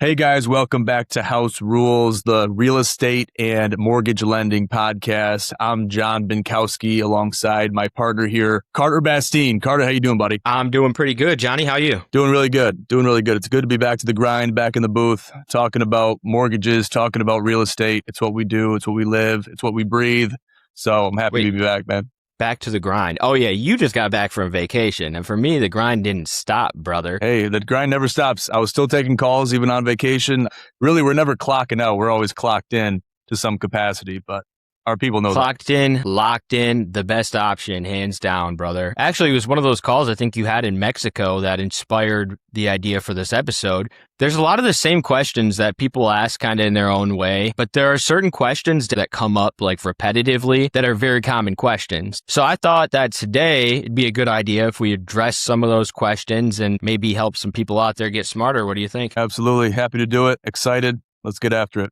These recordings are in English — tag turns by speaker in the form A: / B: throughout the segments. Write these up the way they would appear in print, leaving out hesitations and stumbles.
A: Hey guys, welcome back to House Rules, the real estate and mortgage lending podcast. I'm John Binkowski alongside my partner here, Carter Bastien. Carter, how you doing, buddy?
B: I'm doing pretty good. Johnny, how are you?
A: Doing really good. It's good to be back to the grind, back in the booth, talking about mortgages, talking about real estate. It's what we do. It's what we live. It's what we breathe. So I'm happy to be back, man.
B: Back to the grind. Oh, yeah, you just got back from vacation. And for me, the grind didn't stop, brother.
A: Hey, the grind never stops. I was still taking calls even on vacation. Really, we're never clocking out. We're always clocked in to some capacity, but our people know
B: Clocked in, locked in, the best option, hands down, brother. Actually, it was one of those calls I think you had in Mexico that inspired the idea for this episode. There's a lot of the same questions that people ask kind of in their own way, but there are certain questions that come up like repetitively that are very common questions. So I thought that today it'd be a good idea if we address some of those questions and maybe help some people out there get smarter. What do you think?
A: Absolutely. Happy to do it. Excited. Let's get after it.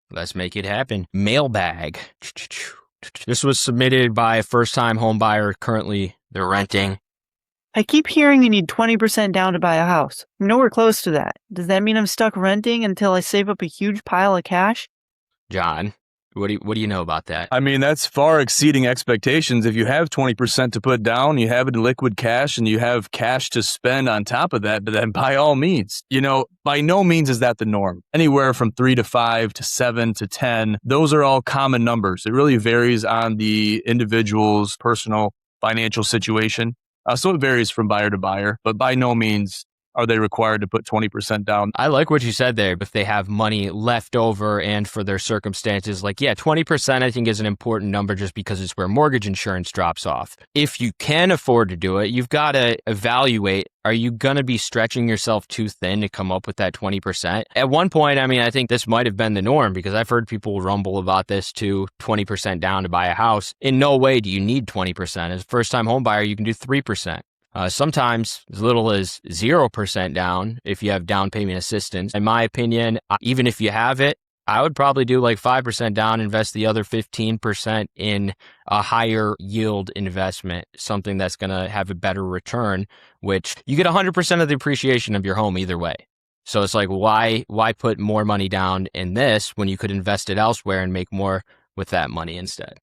B: Let's make it happen. Mailbag. This was submitted by a first-time home buyer. Currently, they're renting.
C: I keep hearing you need 20% down to buy a house. I'm nowhere close to that. Does that mean I'm stuck renting until I save up a huge pile of cash?
B: John, what do you know about that?
A: I mean, that's far exceeding expectations. If you have 20% to put down, you have it in liquid cash, and you have cash to spend on top of that, but then by all means, by no means is that the norm. Anywhere from 3 to 5 to 7 to 10, those are all common numbers. It really varies on the individual's personal financial situation. So it varies from buyer to buyer, but by no means are they required to put 20% down.
B: I like what you said there. If they have money left over and for their circumstances, 20% I think is an important number just because it's where mortgage insurance drops off. If you can afford to do it, you've got to evaluate, are you going to be stretching yourself too thin to come up with that 20%? At one point, I think this might have been the norm because I've heard people rumble about this too, 20% down to buy a house. In no way do you need 20%. As a first-time home buyer, you can do 3%. Sometimes as little as 0% down if you have down payment assistance. In my opinion, even if you have it, I would probably do 5% down, invest the other 15% in a higher yield investment, something that's going to have a better return, which you get 100% of the appreciation of your home either way. So it's why put more money down in this when you could invest it elsewhere and make more with that money instead?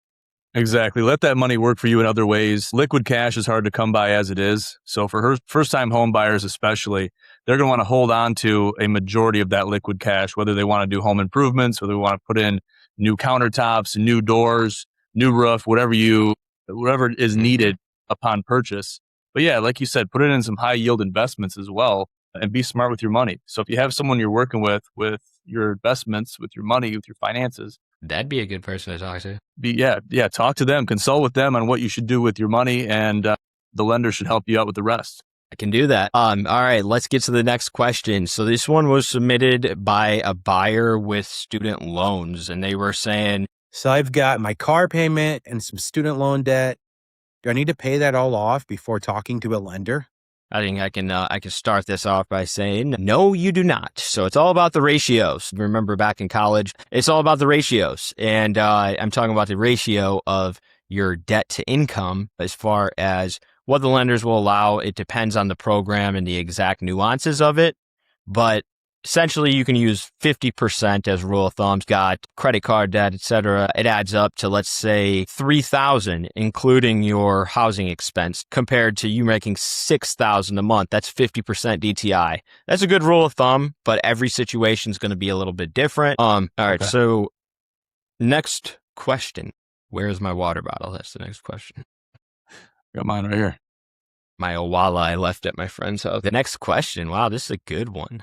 A: Exactly. Let that money work for you in other ways. Liquid cash is hard to come by as it is. So for first-time home buyers especially, they're going to want to hold on to a majority of that liquid cash, whether they want to do home improvements, whether they want to put in new countertops, new doors, new roof, whatever is needed upon purchase. But yeah, like you said, put it in some high-yield investments as well and be smart with your money. So if you have someone you're working with your investments, with your money, with your finances,
B: that'd be a good person to talk to.
A: Talk to them, consult with them on what you should do with your money, and the lender should help you out with the rest.
B: I can do that. All right, let's get to the next question. So this one was submitted by a buyer with student loans, and they were saying,
D: so I've got my car payment and some student loan debt. Do I need to pay that all off before talking to a lender?
B: I think I can start this off by saying, no, you do not. So it's all about the ratios. Remember back in college, it's all about the ratios. And I'm talking about the ratio of your debt to income as far as what the lenders will allow. It depends on the program and the exact nuances of it. But essentially, you can use 50% as a rule of thumb. Got credit card debt, etc. It adds up to, let's say, $3,000, including your housing expense, compared to you making $6,000 a month. That's 50% DTI. That's a good rule of thumb, but every situation is going to be a little bit different. All right.
A: Okay.
B: So, next question. Where's my water bottle? That's the next question.
A: Got mine right here.
B: My Owala I left at my friend's house. The next question. Wow, this is a good one.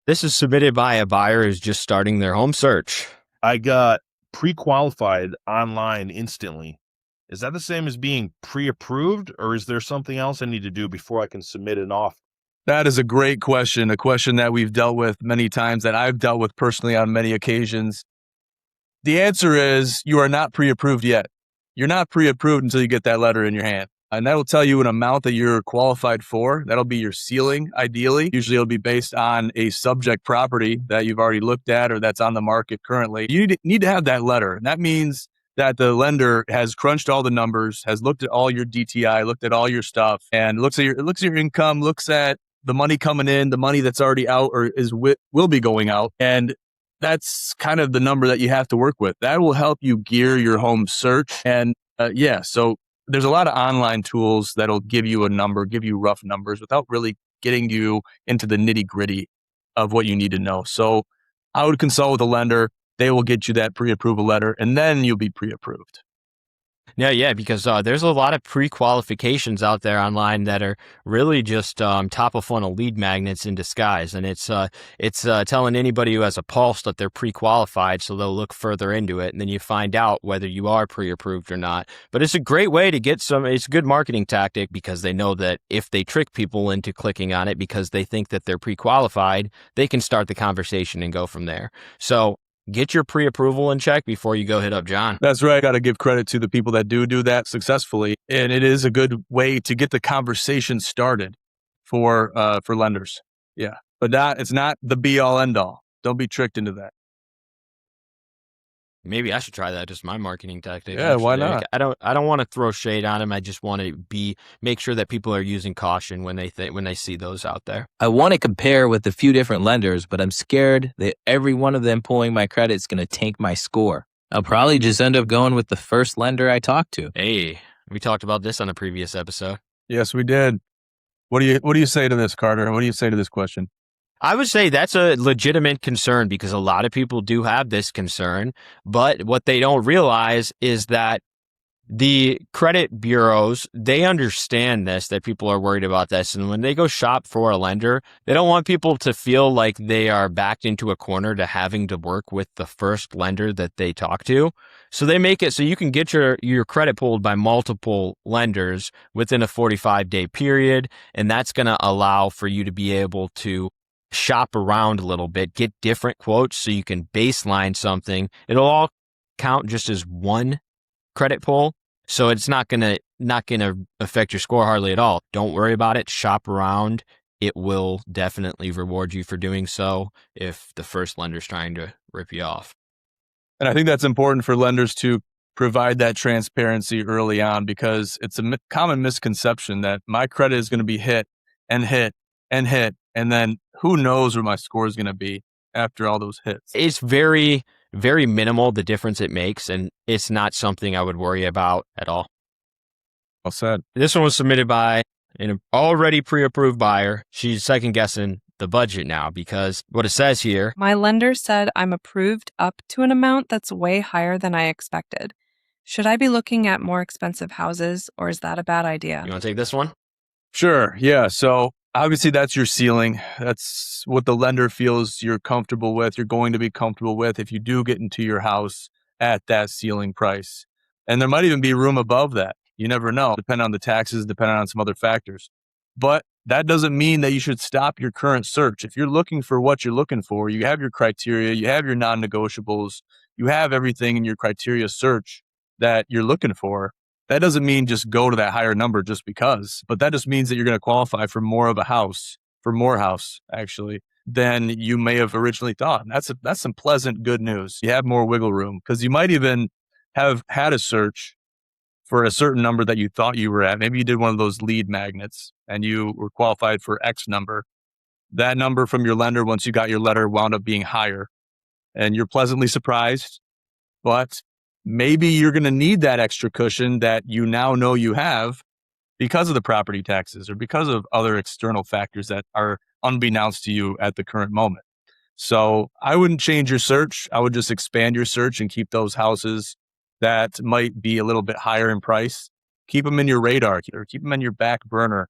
B: This is submitted by a buyer who's just starting their home search.
E: I got pre-qualified online instantly. Is that the same as being pre-approved, or is there something else I need to do before I can submit an offer?
A: That is a great question, a question that we've dealt with many times, that I've dealt with personally on many occasions. The answer is you are not pre-approved yet. You're not pre-approved until you get that letter in your hand. And that'll tell you an amount that you're qualified for. That'll be your ceiling, ideally. Usually it'll be based on a subject property that you've already looked at or that's on the market currently. You need to have that letter. And that means that the lender has crunched all the numbers, has looked at all your DTI, looked at all your stuff, and looks at your income, looks at the money coming in, the money that's already out or will be going out. And that's kind of the number that you have to work with. That will help you gear your home search. And so there's a lot of online tools that'll give you a number, give you rough numbers without really getting you into the nitty gritty of what you need to know. So I would consult with a lender. They will get you that pre-approval letter, and then you'll be pre-approved.
B: Yeah, because there's a lot of pre-qualifications out there online that are really just top of funnel lead magnets in disguise, and it's telling anybody who has a pulse that they're pre-qualified, so they'll look further into it, and then you find out whether you are pre-approved or not. But it's a great way to get some. It's a good marketing tactic because they know that if they trick people into clicking on it because they think that they're pre-qualified, they can start the conversation and go from there. So get your pre-approval in check before you go hit up John. That's
A: right. Got to give credit to the people that do that successfully. And it is a good way to get the conversation started for lenders. Yeah. But it's not the be all end all. Don't be tricked into that.
B: Maybe I should try that. Just my marketing tactic.
A: Yeah, why not?
B: I don't want to throw shade on them. I just want to make sure that people are using caution when they see those out there.
F: I want to compare with a few different lenders, but I'm scared that every one of them pulling my credit is going to tank my score. I'll probably just end up going with the first lender I talk to.
B: Hey, we talked about this on a previous episode.
A: Yes, we did. What do you say to this, Carter? What do you say to this question?
B: I would say that's a legitimate concern because a lot of people do have this concern, but what they don't realize is that the credit bureaus, they understand this, that people are worried about this. And when they go shop for a lender, they don't want people to feel like they are backed into a corner to having to work with the first lender that they talk to. So they make it so you can get your credit pulled by multiple lenders within a 45-day period. And that's going to allow for you to be able to shop around a little bit, get different quotes so you can baseline something. It'll all count just as one credit pull. So it's not gonna affect your score hardly at all. Don't worry about it. Shop around. It will definitely reward you for doing so if the first lender's trying to rip you off.
A: And I think that's important for lenders to provide that transparency early on because it's a common misconception that my credit is going to be hit and hit and hit. And then who knows where my score is going to be after all those hits. It's
B: very, very minimal, the difference it makes. And it's not something I would worry about at all.
A: Well said.
B: This one was submitted by an already pre-approved buyer. She's second guessing the budget now because what it says here.
G: My lender said I'm approved up to an amount that's way higher than I expected. Should I be looking at more expensive houses or is that a bad idea?
B: You want to take this one?
A: Sure. Yeah. So obviously that's your ceiling. That's what the lender feels you're comfortable with, you're going to be comfortable with if you do get into your house at that ceiling price. And there might even be room above that. You never know, depending on the taxes, depending on some other factors. But that doesn't mean that you should stop your current search. If you're looking for what you're looking for, you have your criteria, you have your non-negotiables, you have everything in your criteria search that you're looking for. That doesn't mean just go to that higher number just because, but that just means that you're going to qualify for more of a house, for more house actually, than you may have originally thought. And that's some pleasant good news. You have more wiggle room because you might even have had a search for a certain number that you thought you were at. Maybe you did one of those lead magnets and you were qualified for X number. That number from your lender, once you got your letter, wound up being higher and you're pleasantly surprised, but maybe you're going to need that extra cushion that you now know you have because of the property taxes or because of other external factors that are unbeknownst to you at the current moment. So I wouldn't change your search. I would just expand your search and keep those houses that might be a little bit higher in price. Keep them in your radar or keep them in your back burner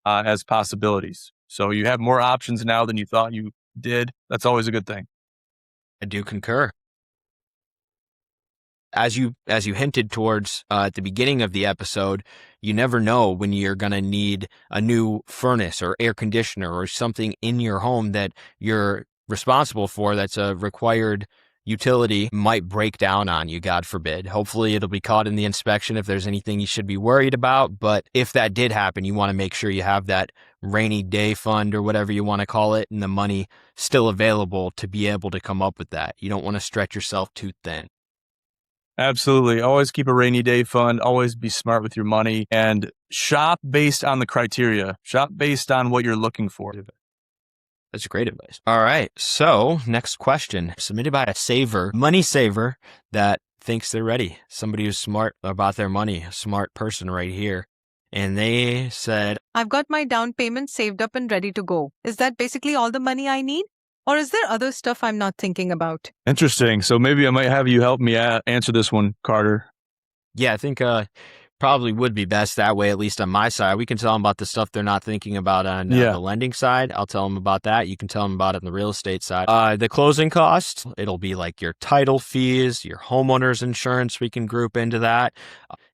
A: as possibilities. So you have more options now than you thought you did. That's always a good thing.
B: I do concur. As you hinted towards at the beginning of the episode, you never know when you're going to need a new furnace or air conditioner or something in your home that you're responsible for that's a required utility might break down on you, God forbid. Hopefully it'll be caught in the inspection if there's anything you should be worried about. But if that did happen, you want to make sure you have that rainy day fund or whatever you want to call it and the money still available to be able to come up with that. You don't want to stretch yourself too thin.
A: Absolutely. Always keep a rainy day fund. Always be smart with your money and shop based on the criteria. Shop based on what you're looking for.
B: That's great advice. All right. So next question submitted by a money saver that thinks they're ready. Somebody who's smart about their money, a smart person right here. And they said,
H: I've got my down payment saved up and ready to go. Is that basically all the money I need? Or is there other stuff I'm not thinking about?
A: Interesting. So maybe I might have you help me answer this one, Carter.
B: yeah, I think probably would be best that way, at least on my side. We can tell them about the stuff they're not thinking about on the lending side. I'll tell them about that. You can tell them about it on the real estate side. The closing costs, it'll be like your title fees, your homeowner's insurance. We can group into that.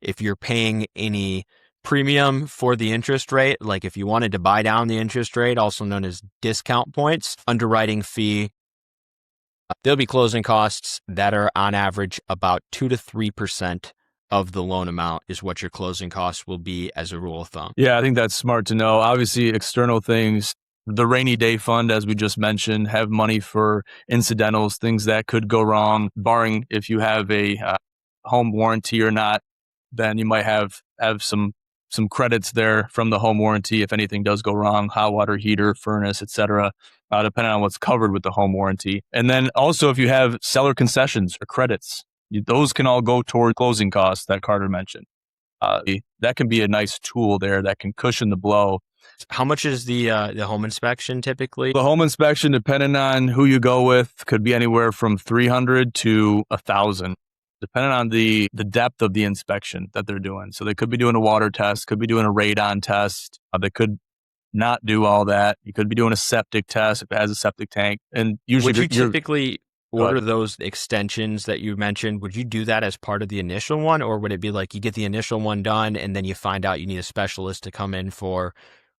B: If you're paying any premium for the interest rate, like if you wanted to buy down the interest rate, also known as discount points, underwriting fee, there'll be closing costs that are on average about 2 to 3% of the loan amount is what your closing costs will be as a rule of thumb.
A: Yeah, I think that's smart to know. Obviously, external things, the rainy day fund, as we just mentioned, have money for incidentals, things that could go wrong, barring if you have a home warranty or not, then you might have some credits there from the home warranty if anything does go wrong, hot water heater, furnace, etc., depending on what's covered with the home warranty. And then also if you have seller concessions or credits, those can all go toward closing costs that Carter mentioned. That can be a nice tool there that can cushion the blow.
B: How much is the home inspection typically?
A: The home inspection, depending on who you go with, could be anywhere from $300 to $1,000, depending on the depth of the inspection that they're doing. So they could be doing a water test, could be doing a radon test. They could not do all that. You could be doing a septic test if it has a septic tank. And usually,
B: would you typically order those extensions that you mentioned? Would you do that as part of the initial one, or would it be like you get the initial one done and then you find out you need a specialist to come in for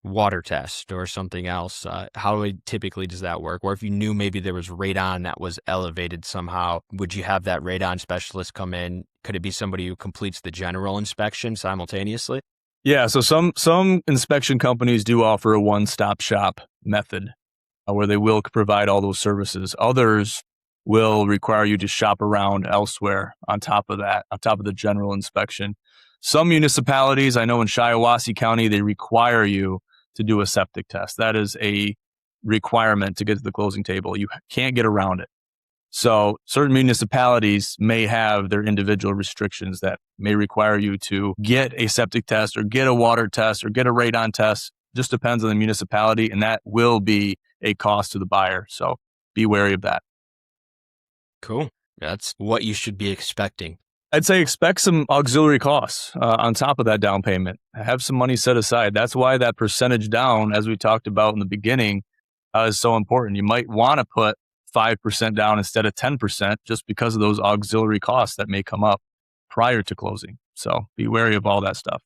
B: water test or something else? How typically does that work? Or if you knew maybe there was radon that was elevated somehow, would you have that radon specialist come in? Could it be somebody who completes the general inspection simultaneously?
A: Yeah, so some inspection companies do offer a one-stop shop method where they will provide all those services. Others will require you to shop around elsewhere on top of that, on top of the general inspection. Some municipalities, I know in Shiawassee County, they require you to do a septic test. That is a requirement to get to the closing table. You can't get around it. So certain municipalities may have their individual restrictions that may require you to get a septic test or get a water test or get a radon test. Just depends on the municipality, and that will be a cost to the buyer. So be wary of that.
B: Cool. That's what you should be expecting.
A: I'd say expect some auxiliary costs on top of that down payment. Have some money set aside. That's why that percentage down, as we talked about in the beginning, is so important. You might want to put 5% down instead of 10% just because of those auxiliary costs that may come up prior to closing. So be wary of all that stuff.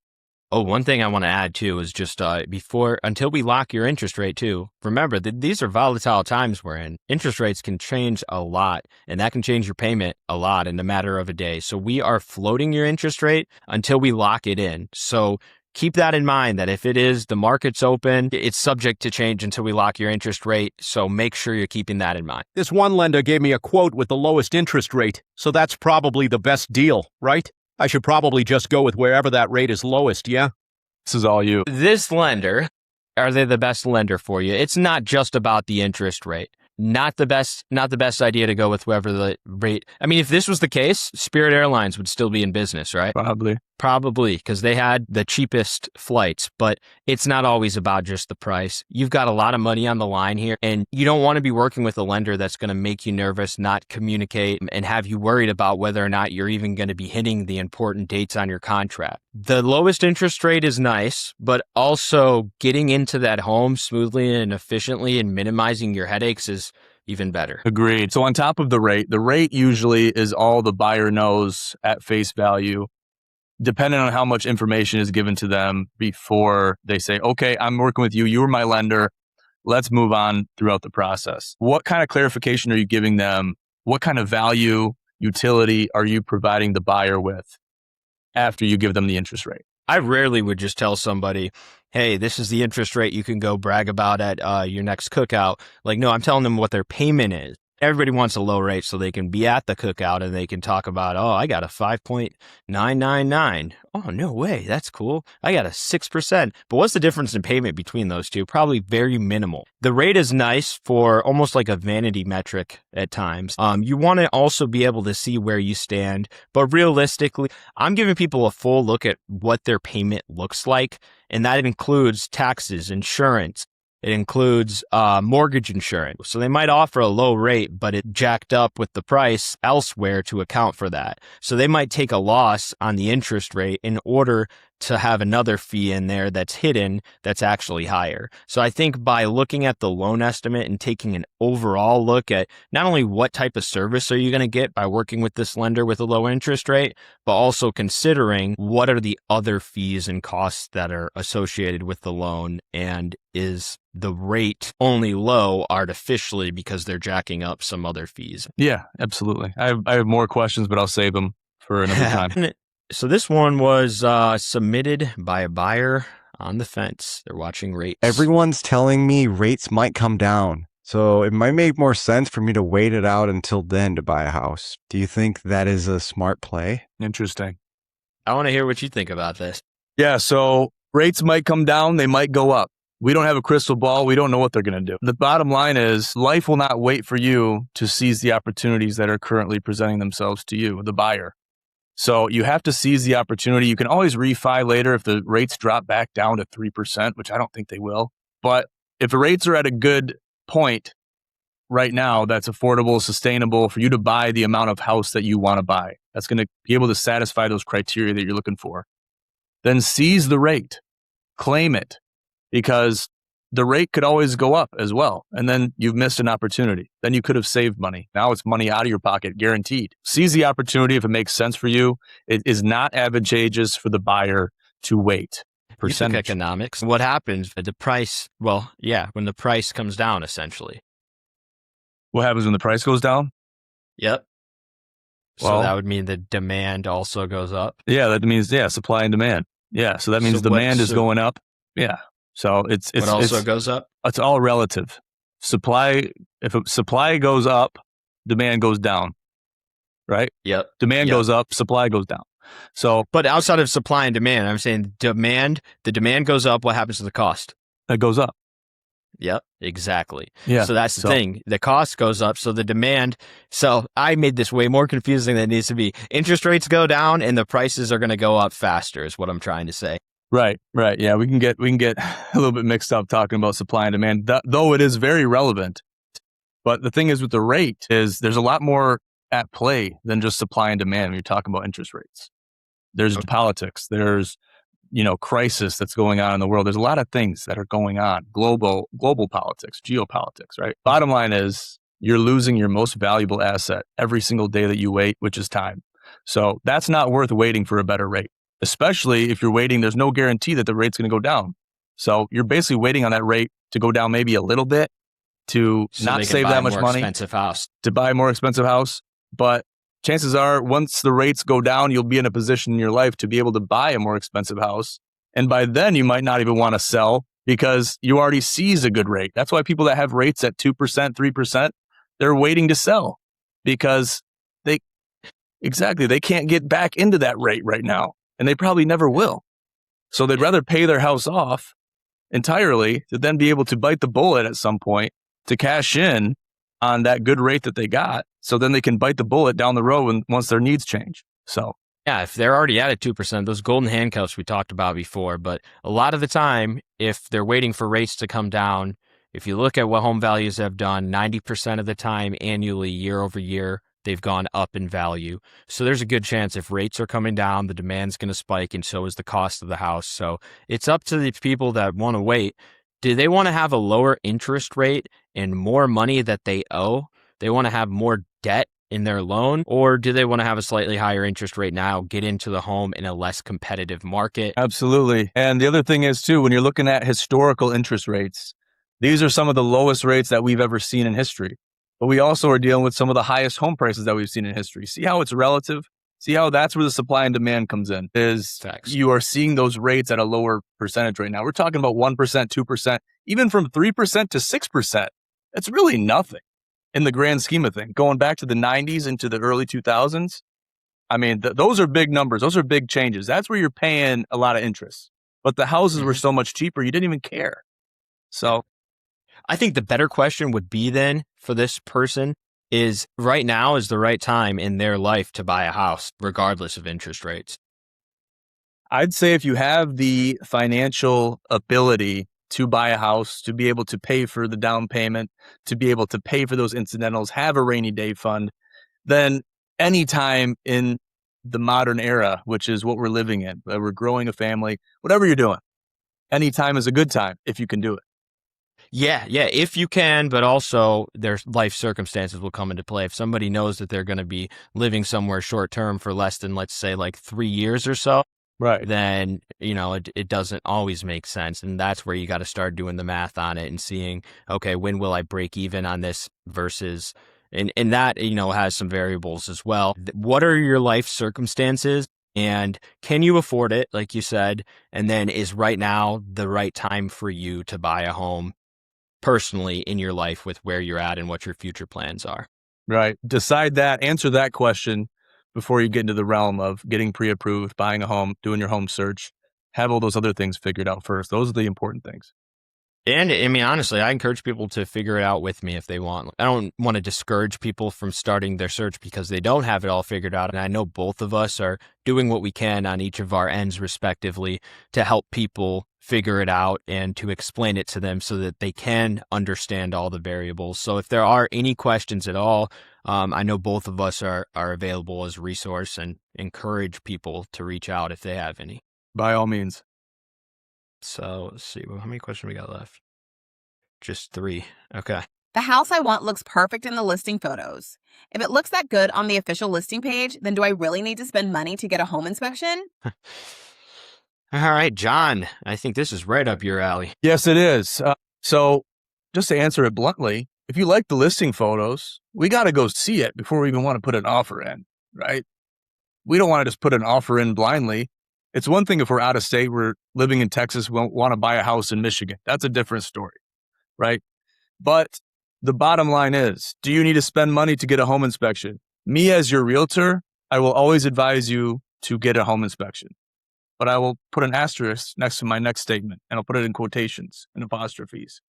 B: Oh, one thing I want to add too is just until we lock your interest rate too, remember that these are volatile times we're in. Interest rates can change a lot, and that can change your payment a lot in a matter of a day. So we are floating your interest rate until we lock it in. So keep that in mind that if it is the market's open, it's subject to change until we lock your interest rate. So make sure you're keeping that in mind.
I: This one lender gave me a quote with the lowest interest rate, so that's probably the best deal, right? I should probably just go with wherever that rate is lowest, yeah?
A: This is all you.
B: This lender, are they the best lender for you? It's not just about the interest rate. Not the best idea to go with whoever the rate. I mean, if this was the case, Spirit Airlines would still be in business, right? Probably, because they had the cheapest flights, but it's not always about just the price. You've got a lot of money on the line here, and you don't want to be working with a lender that's going to make you nervous, not communicate, and have you worried about whether or not you're even going to be hitting the important dates on your contract. The lowest interest rate is nice, but also getting into that home smoothly and efficiently and minimizing your headaches is even better.
A: Agreed. So on top of the rate usually is all the buyer knows at face value, depending on how much information is given to them before they say, okay, I'm working with you. You're my lender. Let's move on throughout the process. What kind of clarification are you giving them? What kind of value, utility are you providing the buyer with after you give them the interest rate?
B: I rarely would just tell somebody, hey, this is the interest rate you can go brag about at your next cookout. Like, no, I'm telling them what their payment is. Everybody wants a low rate so they can be at the cookout and they can talk about, oh, I got a 5.999. Oh, no way. That's cool. I got a 6%. But what's the difference in payment between those two? Probably very minimal. The rate is nice for almost like a vanity metric at times. You want to also be able to see where you stand. But realistically, I'm giving people a full look at what their payment looks like. And that includes taxes, insurance. It includes mortgage insurance. So they might offer a low rate, but it jacked up with the price elsewhere to account for that. So they might take a loss on the interest rate in order to have another fee in there that's hidden that's actually higher. So I think by looking at the loan estimate and taking an overall look at not only what type of service are you going to get by working with this lender with a low interest rate, but also considering what are the other fees and costs that are associated with the loan, and is the rate only low artificially because they're jacking up some other fees.
A: Yeah, absolutely. I have more questions, but I'll save them for another time.
B: So this one was submitted by a buyer on the fence. They're watching rates.
J: Everyone's telling me rates might come down, so it might make more sense for me to wait it out until then to buy a house. Do you think that is a smart play?
A: Interesting.
B: I want to hear what you think about this.
A: Yeah, so rates might come down, they might go up. We don't have a crystal ball. We don't know what they're going to do. The bottom line is life will not wait for you to seize the opportunities that are currently presenting themselves to you, the buyer. So you have to seize the opportunity. You can always refi later if the rates drop back down to 3%, which I don't think they will. But if the rates are at a good point right now, that's affordable, sustainable for you to buy the amount of house that you want to buy, that's going to be able to satisfy those criteria that you're looking for, then seize the rate, claim it, because the rate could always go up as well. And then you've missed an opportunity. Then you could have saved money. Now it's money out of your pocket, guaranteed. Seize the opportunity if it makes sense for you. It is not advantageous for the buyer to wait.
B: Percentage. You think economics. What happens at the price? Well, yeah, when the price comes down, essentially.
A: What happens when the price goes down?
B: Yep.
A: Well,
B: so that would mean the demand also goes up?
A: Yeah, that means, supply and demand. Yeah, so that means demand is going up. Yeah. So it's
B: what also goes up?
A: It's all relative. Supply, if supply goes up, demand goes down, right?
B: Yep.
A: Demand goes up, supply goes down. So,
B: but outside of supply and demand, I'm saying the demand goes up. What happens to the cost?
A: It goes up.
B: Yep, exactly.
A: Yeah.
B: So that's the thing. The cost goes up, so the demand. So I made this way more confusing than it needs to be. Interest rates go down, and the prices are going to go up faster. Is what I'm trying to say.
A: Right. Yeah, we can get a little bit mixed up talking about supply and demand, though it is very relevant. But the thing is with the rate is there's a lot more at play than just supply and demand when you're talking about interest rates. There's politics. There's crisis that's going on in the world. There's a lot of things that are going on. Global politics, geopolitics. Right. Bottom line is you're losing your most valuable asset every single day that you wait, which is time. So that's not worth waiting for a better rate. Especially if you're waiting, there's no guarantee that the rate's going to go down. So you're basically waiting on that rate to go down maybe a little bit to not save that much money to buy a more expensive house. But chances are once the rates go down, you'll be in a position in your life to be able to buy a more expensive house. And by then you might not even want to sell because you already seized a good rate. That's why people that have rates at 2%, 3%, they're waiting to sell because they can't get back into that rate right now. And they probably never will. So they'd rather pay their house off entirely to then be able to bite the bullet at some point to cash in on that good rate that they got. So then they can bite the bullet down the road once their needs change. So
B: yeah, if they're already at 2%, those golden handcuffs we talked about before. But a lot of the time, if they're waiting for rates to come down, if you look at what home values have done, 90% of the time annually, year over year, they've gone up in value. So there's a good chance if rates are coming down, the demand's going to spike, and so is the cost of the house. So it's up to the people that want to wait. Do they want to have a lower interest rate and more money that they owe? They want to have more debt in their loan, or do they want to have a slightly higher interest rate now, get into the home in a less competitive market?
A: Absolutely. And the other thing is too, when you're looking at historical interest rates, these are some of the lowest rates that we've ever seen in history. But we also are dealing with some of the highest home prices that we've seen in history. See how it's relative? See how that's where the supply and demand comes in, is
B: Facts.
A: You are seeing those rates at a lower percentage right now. We're talking about 1%, 2%, even from 3% to 6%. That's really nothing. in the grand scheme of things. Going back to the 90s into the early 2000s, I mean, those are big numbers. Those are big changes. That's where you're paying a lot of interest. But the houses were so much cheaper, you didn't even care. So
B: I think the better question would be then for this person is right now is the right time in their life to buy a house, regardless of interest rates.
A: I'd say if you have the financial ability to buy a house, to be able to pay for the down payment, to be able to pay for those incidentals, have a rainy day fund, then anytime in the modern era, which is what we're living in, where we're growing a family, whatever you're doing, anytime is a good time if you can do it.
B: Yeah, if you can, but also their life circumstances will come into play. If somebody knows that they're going to be living somewhere short term for less than, let's say, like 3 years or so,
A: right,
B: then, it doesn't always make sense. And that's where you got to start doing the math on it and seeing, okay, when will I break even on this versus, and that, has some variables as well. What are your life circumstances? And can you afford it, like you said? And then is right now the right time for you to buy a home personally in your life with where you're at and what your future plans are?
A: Right. Decide that, answer that question before you get into the realm of getting pre-approved, buying a home, doing your home search. Have all those other things figured out first. Those are the important things.
B: And I mean, honestly, I encourage people to figure it out with me if they want. I don't want to discourage people from starting their search because they don't have it all figured out. And I know both of us are doing what we can on each of our ends respectively to help people figure it out and to explain it to them so that they can understand all the variables. So if there are any questions at all, I know both of us are available as a resource and encourage people to reach out if they have any.
A: By all means.
B: So let's see. Well, how many questions we got left? Just 3. Okay.
K: The house I want looks perfect in the listing photos. If it looks that good on the official listing page, then do I really need to spend money to get a home inspection?
B: All right, John, I think this is right up your alley.
A: Yes, it is. So just to answer it bluntly, if you like the listing photos, we got to go see it before we even want to put an offer in, right? We don't want to just put an offer in blindly. It's one thing if we're out of state, we're living in Texas, we want to buy a house in Michigan. That's a different story, right? But the bottom line is, do you need to spend money to get a home inspection? Me as your realtor, I will always advise you to get a home inspection. But I will put an asterisk next to my next statement, and I'll put it in quotations and apostrophes.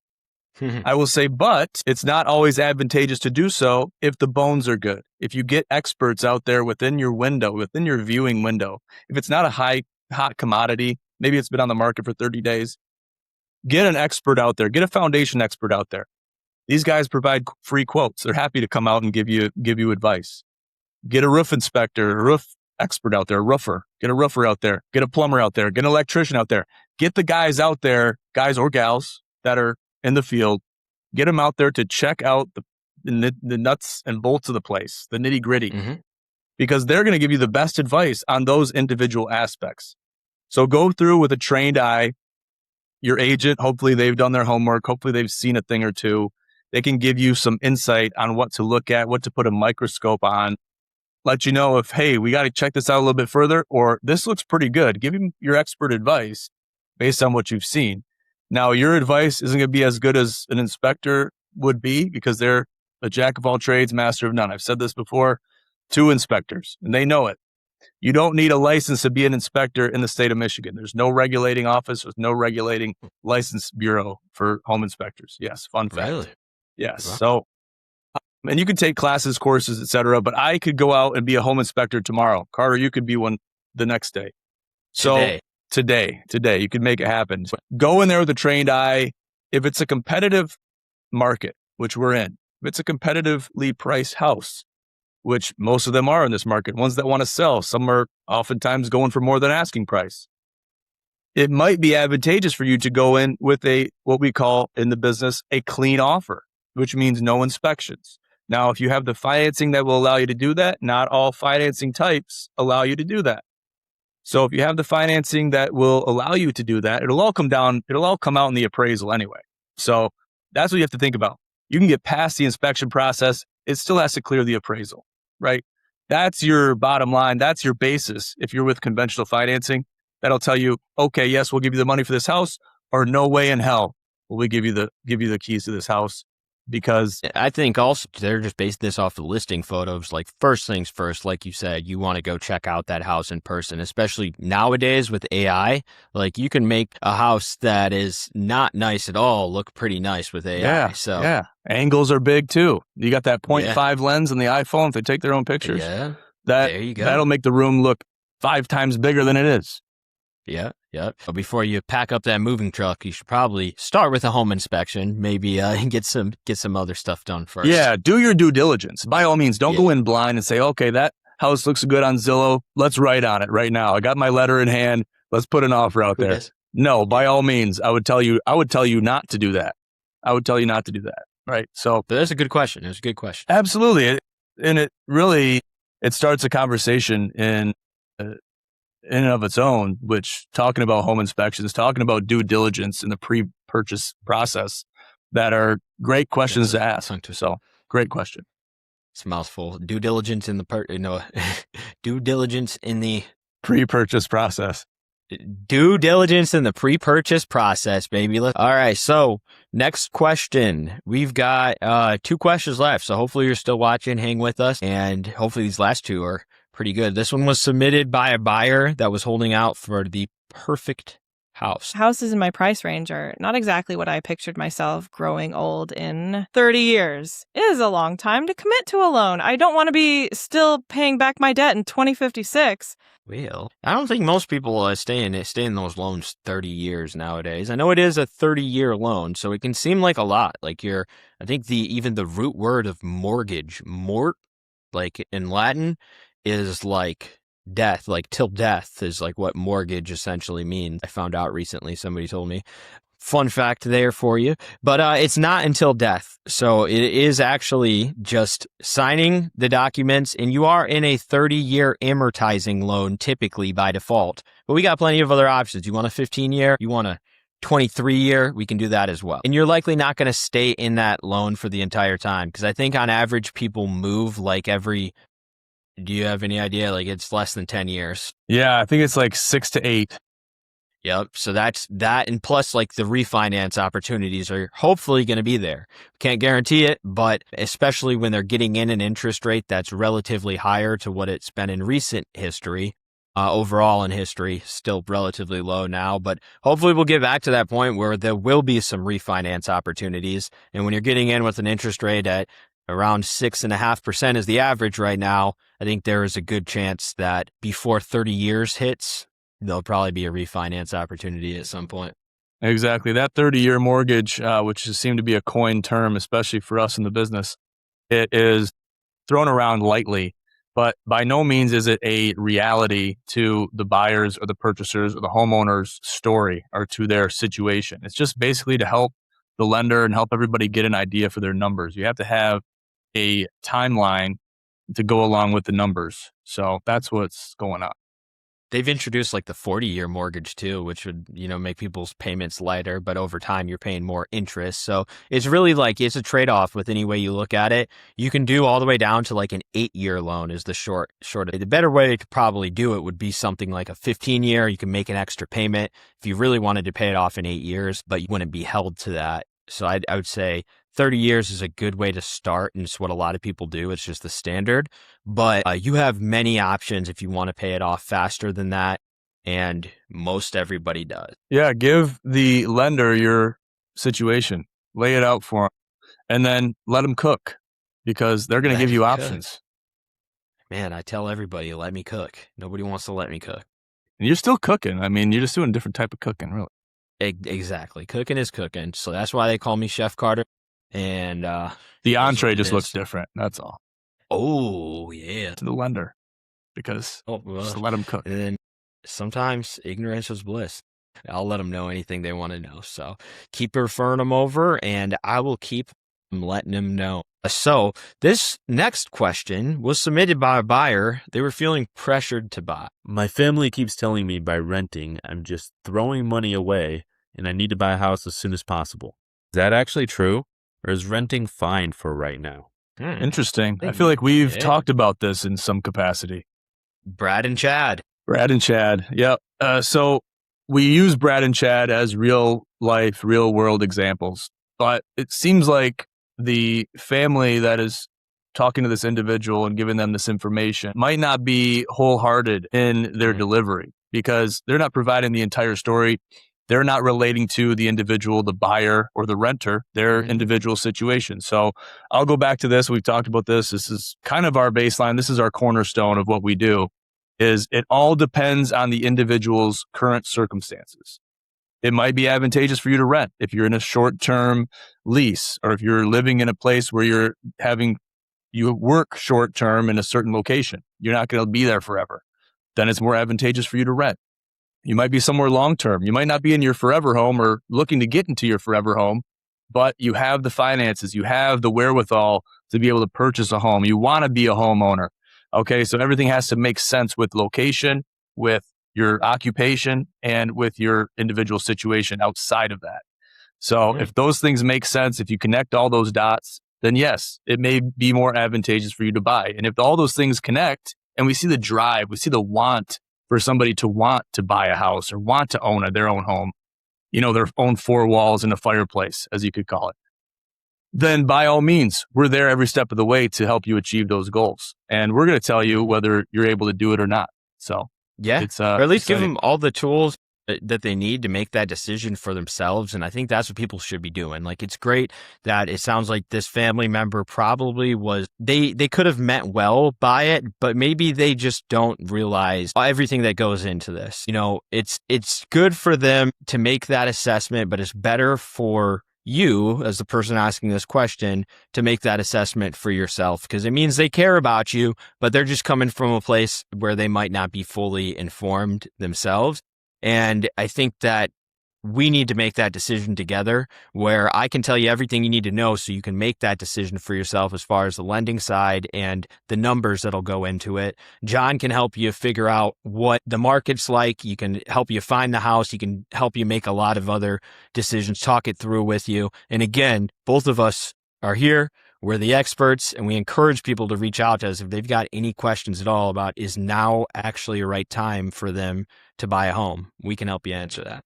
A: I will say, but it's not always advantageous to do so if the bones are good. If you get experts out there within your window, within your viewing window, if it's not a hot commodity, maybe it's been on the market for 30 days, get an expert out there, get a foundation expert out there. These guys provide free quotes. They're happy to come out and give you advice. Get a roof inspector, a roof expert out there, a roofer. Get a roofer out there. Get a plumber out there. Get an electrician out there. Get the guys out there, guys or gals that are in the field. Get them out there to check out the nuts and bolts of the place, the nitty gritty, because they're going to give you the best advice on those individual aspects. So go through with a trained eye. Your agent, hopefully they've done their homework. Hopefully they've seen a thing or two. They can give you some insight on what to look at, what to put a microscope on. Let you know if, hey, we got to check this out a little bit further, or this looks pretty good. Give him your expert advice based on what you've seen. Now, your advice isn't going to be as good as an inspector would be because they're a jack of all trades, master of none. I've said this before, 2 inspectors, and they know it. You don't need a license to be an inspector in the state of Michigan. There's no regulating office. There's no regulating license bureau for home inspectors. Yes, fun fact.
B: Really?
A: Yes.
B: Wow.
A: So, and you could take classes, courses, etc. But I could go out and be a home inspector tomorrow. Carter, you could be one the next day. So today, you could make it happen. Go in there with a trained eye. If it's a competitive market, which we're in, if it's a competitively priced house, which most of them are in this market, ones that want to sell, some are oftentimes going for more than asking price. It might be advantageous for you to go in with what we call in the business, a clean offer, which means no inspections. Now, if you have the financing that will allow you to do that, not all financing types allow you to do that. So if you have the financing that will allow you to do that, it'll all come out in the appraisal anyway. So that's what you have to think about. You can get past the inspection process. It still has to clear the appraisal, right? That's your bottom line. That's your basis. If you're with conventional financing, that'll tell you, okay, yes, we'll give you the money for this house, or no way in hell will we give you the keys to this house. because
B: I think also they're just basing this off the listing photos. Like, first things first, like you said, you want to go check out that house in person, especially nowadays with AI. Like, you can make a house that is not nice at all look pretty nice with AI.
A: Yeah. Angles are big too. You got that 0.5 lens on the iPhone. If they take their own pictures,
B: there you go.
A: That'll make the room look 5 times bigger than it is.
B: Yeah. But before you pack up that moving truck, you should probably start with a home inspection. Maybe get some other stuff done first.
A: Yeah, do your due diligence. By all means, don't go in blind and say, okay, that house looks good on Zillow. Let's write on it right now. I got my letter in hand. Let's put an offer out there. No, by all means, I would tell you not to do that. I would tell you not to do that. Right. So
B: that's a good question. It's a good question.
A: Absolutely. And it starts a conversation in and of its own, which talking about home inspections, talking about due diligence in the pre-purchase process, that are great questions to ask. So great question.
B: It's a mouthful. Due diligence in the due diligence in the
A: pre-purchase process.
B: Due diligence in the pre-purchase process, baby. All right. So next question. We've got 2 questions left. So hopefully you're still watching. Hang with us. And hopefully these last 2 are pretty good. This one was submitted by a buyer that was holding out for the perfect house.
L: Houses in my price range are not exactly what I pictured myself growing old in 30 years. It is a long time to commit to a loan. I don't want to be still paying back my debt in 2056.
B: Well, I don't think most people stay in those loans 30 years nowadays. I know it is a 30-year loan, so it can seem like a lot. Like I think even the root word of mortgage, like in Latin, is like death, like till death is like what mortgage essentially means. I found out recently, somebody told me. Fun fact there for you. But it's not until death. So it is actually just signing the documents, and you are in a 30-year amortizing loan typically by default. But we got plenty of other options. You want a 15-year? You want a 23-year? We can do that as well. And you're likely not going to stay in that loan for the entire time, because I think on average people move like every... Do you have any idea? Like, it's less than 10 years.
A: Yeah, I think it's like 6 to 8.
B: Yep. So that's that. And plus, like, the refinance opportunities are hopefully going to be there. Can't guarantee it, but especially when they're getting in an interest rate that's relatively higher to what it's been in recent history. Overall in history, still relatively low now, but hopefully we'll get back to that point where there will be some refinance opportunities. And when you're getting in with an interest rate at around 6.5% is the average right now, I think there is a good chance that before 30 years hits, there'll probably be a refinance opportunity at some point.
A: Exactly. That 30-year mortgage, which has seemed to be a coined term, especially for us in the business, it is thrown around lightly, but by no means is it a reality to the buyers or the purchasers or the homeowner's story or to their situation. It's just basically to help the lender and help everybody get an idea for their numbers. You have to have a timeline to go along with the numbers. So that's what's going on.
B: They've introduced like the 40-year mortgage too, which would, make people's payments lighter, but over time you're paying more interest. So it's really like, it's a trade-off with any way you look at it. You can do all the way down to like an 8-year loan is the short. The better way to probably do it would be something like a 15-year. You can make an extra payment if you really wanted to pay it off in 8 years, but you wouldn't be held to that. So I would say 30 years is a good way to start, and it's what a lot of people do. It's just the standard. But you have many options if you want to pay it off faster than that, and most everybody does.
A: Yeah, give the lender your situation. Lay it out for them, and then let them cook, because they're going to give you options.
B: Man, I tell everybody, let me cook. Nobody wants to let me cook.
A: And you're still cooking. I mean, you're just doing a different type of cooking, really.
B: Exactly. Cooking is cooking. So that's why they call me Chef Carter. And
A: the entree just looks different. That's all.
B: Oh, yeah.
A: To the lender, because just let them cook.
B: And then sometimes ignorance is bliss. I'll let them know anything they want to know. So keep referring them over, and I will keep letting them know. So this next question was submitted by a buyer. They were feeling pressured to buy.
M: My family keeps telling me by renting, I'm just throwing money away, and I need to buy a house as soon as possible. Is that actually true? Or is renting fine for right now?
A: Interesting. I feel like we've talked about this in some capacity.
B: Brad and Chad.
A: Yep. So we use Brad and Chad as real life, real world examples, but it seems like the family that is talking to this individual and giving them this information might not be wholehearted in their delivery because they're not providing the entire story. They're not relating to the individual, the buyer or the renter, their individual situation. So I'll go back to this. We've talked about this. This is kind of our baseline. This is our cornerstone of what we do. Is it all depends on the individual's current circumstances. It might be advantageous for you to rent if you're in a short-term lease, or if you're living in a place where you work short-term in a certain location. You're not going to be there forever. Then it's more advantageous for you to rent. You might be somewhere long-term. You might not be in your forever home or looking to get into your forever home, but you have the finances, you have the wherewithal to be able to purchase a home. You want to be a homeowner. Okay, so everything has to make sense with location, with your occupation, and with your individual situation outside of that. So if those things make sense, if you connect all those dots, then yes, it may be more advantageous for you to buy. And if all those things connect and we see the drive, we see the want for somebody to want to buy a house or want to own their own home, their own four walls and a fireplace, as you could call it, then by all means, we're there every step of the way to help you achieve those goals. And we're going to tell you whether you're able to do it or not. So
B: yeah,
A: it's
B: or at least
A: exciting.
B: give them all the tools that they need to make that decision for themselves. And I think that's what people should be doing. Like, it's great that it sounds like this family member probably they could have meant well by it, but maybe they just don't realize everything that goes into this. It's good for them to make that assessment, but it's better for you as the person asking this question to make that assessment for yourself, because it means they care about you, but they're just coming from a place where they might not be fully informed themselves. And I think that we need to make that decision together, where I can tell you everything you need to know so you can make that decision for yourself as far as the lending side and the numbers that'll go into it. John can help you figure out what the market's like. You can help you find the house. He can help you make a lot of other decisions, talk it through with you. And again, both of us are here. We're the experts, and we encourage people to reach out to us if they've got any questions at all about, is now actually a right time for them to buy a home? We can help you answer that.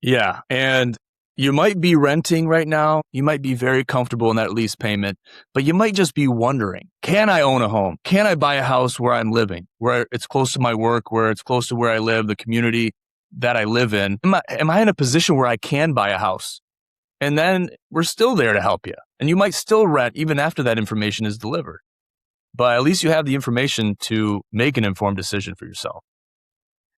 A: Yeah. And you might be renting right now. You might be very comfortable in that lease payment, but you might just be wondering, can I own a home? Can I buy a house where I'm living, where it's close to my work, where it's close to where I live, the community that I live in? Am I in a position where I can buy a house? And then we're still there to help you. And you might still rent even after that information is delivered. But at least you have the information to make an informed decision for yourself.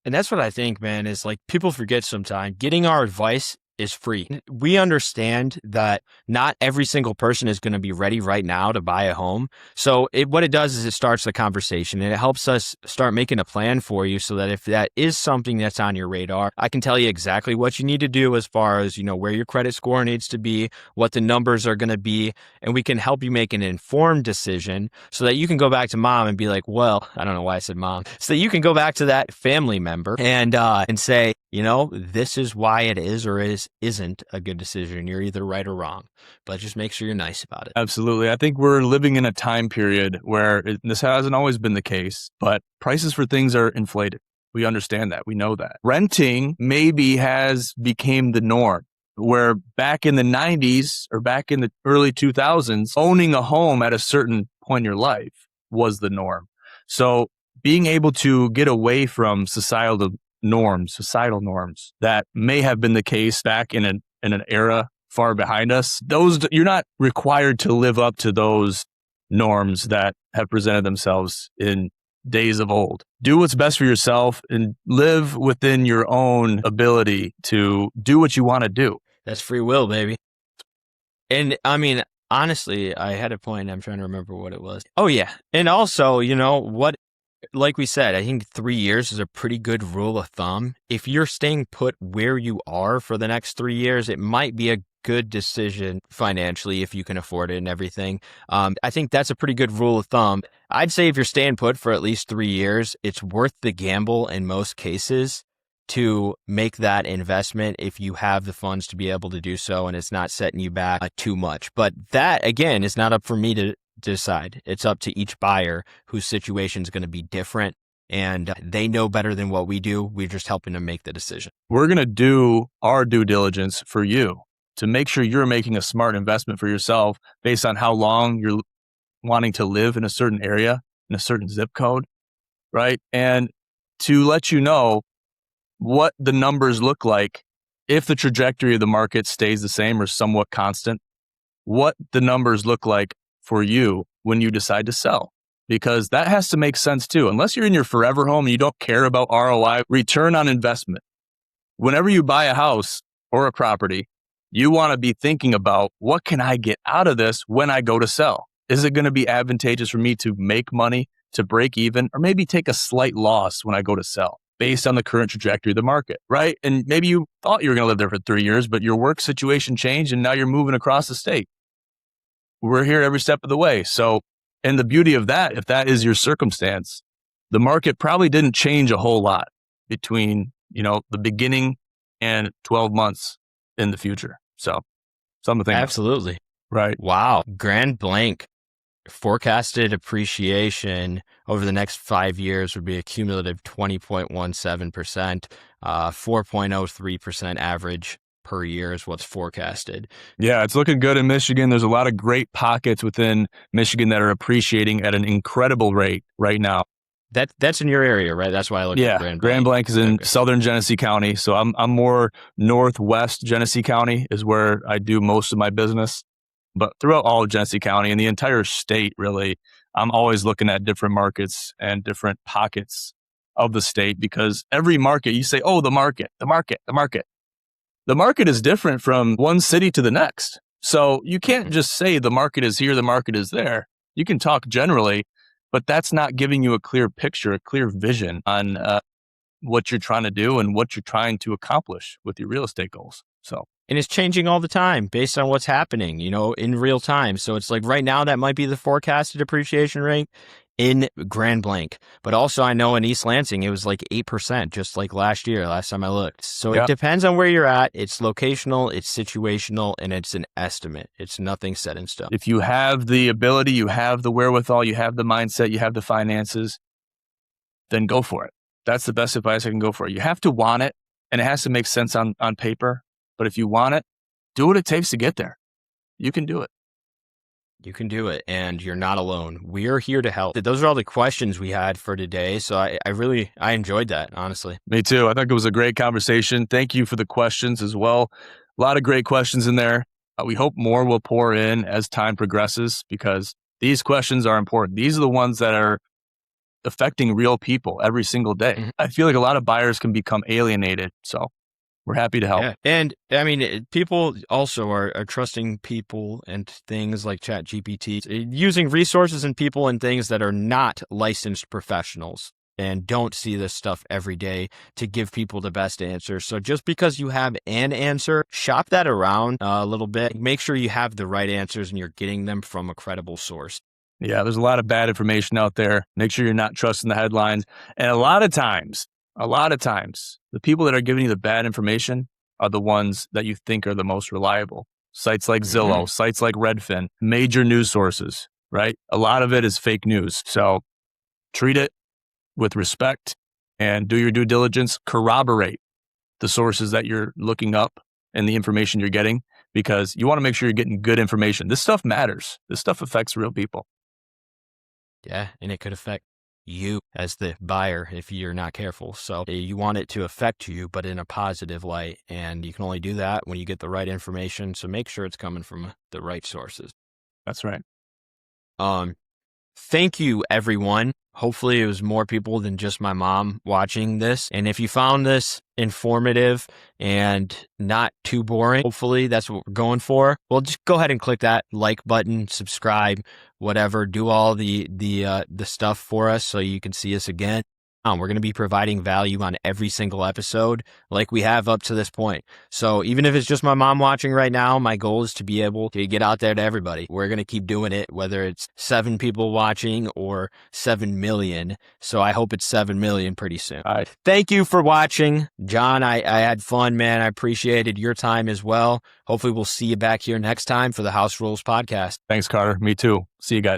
B: And that's what I think, man, is like, people forget sometimes getting our advice is free. We understand that not every single person is going to be ready right now to buy a home. So what it does is it starts the conversation, and it helps us start making a plan for you, so that if that is something that's on your radar, I can tell you exactly what you need to do as far as, where your credit score needs to be, what the numbers are going to be, and we can help you make an informed decision so that you can go back to mom and be like, well, I don't know why I said mom, so that you can go back to that family member and say, this is why it is or isn't a good decision. You're either right or wrong, but just make sure you're nice about it.
A: Absolutely. I think we're living in a time period where this hasn't always been the case, but prices for things are inflated. We understand that. We know that. Renting maybe has become the norm, where back in the 90s or back in the early 2000s, owning a home at a certain point in your life was the norm. So being able to get away from societal norms that may have been the case back in an era far behind us, you're not required to live up to those norms that have presented themselves in days of old. Do what's best for yourself and live within your own ability to do what you want to do.
B: That's free will, baby. And I mean, honestly, I had a point. I'm trying to remember what it was. Oh yeah. And also, like we said, I think 3 years is a pretty good rule of thumb. If you're staying put where you are for the next 3 years, it might be a good decision financially if you can afford it and everything. I think that's a pretty good rule of thumb. I'd say if you're staying put for at least 3 years, it's worth the gamble in most cases to make that investment if you have the funds to be able to do so and it's not setting you back too much. But that, again, is not up for me to decide. It's up to each buyer whose situation is going to be different, and they know better than what we do. We're just helping them make the decision.
A: We're going to do our due diligence for you to make sure you're making a smart investment for yourself based on how long you're wanting to live in a certain area, in a certain zip code, right? And to let you know what the numbers look like if the trajectory of the market stays the same or somewhat constant, what the numbers look like for you when you decide to sell. Because that has to make sense too. Unless you're in your forever home and you don't care about ROI, return on investment. Whenever you buy a house or a property, you want to be thinking about, what can I get out of this when I go to sell? Is it going to be advantageous for me to make money, to break even, or maybe take a slight loss when I go to sell based on the current trajectory of the market, right? And maybe you thought you were going to live there for 3 years, but your work situation changed and now you're moving across the state. We're here every step of the way. So, and the beauty of that, if that is your circumstance, the market probably didn't change a whole lot between, the beginning and 12 months in the future. So something to think about.
B: Absolutely.
A: Right.
B: Wow. Grand blank. Forecasted appreciation over the next 5 years would be a cumulative 20.17%, 4.03% average per year is what's forecasted.
A: Yeah, it's looking good in Michigan. There's a lot of great pockets within Michigan that are appreciating at an incredible rate right now.
B: That's in your area, right? That's why I looked at Grand Blanc.
A: Grand Blanc is in southern Genesee County. So I'm more northwest Genesee County is where I do most of my business. But throughout all of Genesee County and the entire state, really, I'm always looking at different markets and different pockets of the state, because every market, you say, oh, the market. The market is different from one city to the next. So you can't just say the market is here, the market is there. You can talk generally, but that's not giving you a clear picture, a clear vision on what you're trying to do and what you're trying to accomplish with your real estate goals.
B: And it's changing all the time based on what's happening, in real time. So it's like right now that might be the forecasted appreciation rate in Grand Blanc. But also I know in East Lansing, it was like 8%, just like last time I looked. So It depends on where you're at. It's locational, it's situational, and it's an estimate. It's nothing set in stone.
A: If you have the ability, you have the wherewithal, you have the mindset, you have the finances, then go for it. That's the best advice I can go for. You have to want it, and it has to make sense on paper. But if you want it, do what it takes to get there. You can do it.
B: You can do it, and you're not alone. We are here to help. Those are all the questions we had for today. So I enjoyed that, honestly.
A: Me too. I think it was a great conversation. Thank you for the questions as well. A lot of great questions in there. We hope more will pour in as time progresses, because these questions are important. These are the ones that are affecting real people every single day. Mm-hmm. I feel like a lot of buyers can become alienated. So we're happy to help.
B: Yeah. And I mean, people also are trusting people and things like ChatGPT, using resources and people and things that are not licensed professionals and don't see this stuff every day to give people the best answer. So just because you have an answer, shop that around a little bit. Make sure you have the right answers and you're getting them from a credible source.
A: Yeah, there's a lot of bad information out there. Make sure you're not trusting the headlines. And a lot of times, the people that are giving you the bad information are the ones that you think are the most reliable. Sites like Zillow, sites like Redfin, major news sources, right? A lot of it is fake news. So treat it with respect and do your due diligence. Corroborate the sources that you're looking up and the information you're getting, because you want to make sure you're getting good information. This stuff matters. This stuff affects real people.
B: Yeah, and it could affect you as the buyer if you're not careful. So you want it to affect you, but in a positive light. And you can only do that when you get the right information. So make sure it's coming from the right sources.
A: That's right.
B: Thank you, everyone. Hopefully it was more people than just my mom watching this. And if you found this informative and not too boring, hopefully that's what we're going for. Well, just go ahead and click that like button, subscribe, whatever. Do all the stuff for us so you can see us again. We're going to be providing value on every single episode like we have up to this point. So even if it's just my mom watching right now, my goal is to be able to get out there to everybody. We're going to keep doing it, whether it's 7 people watching or 7 million. So I hope it's 7 million pretty soon.
A: All right.
B: Thank you for watching. John, I had fun, man. I appreciated your time as well. Hopefully we'll see you back here next time for the House Rules podcast.
A: Thanks, Carter. Me too. See you guys.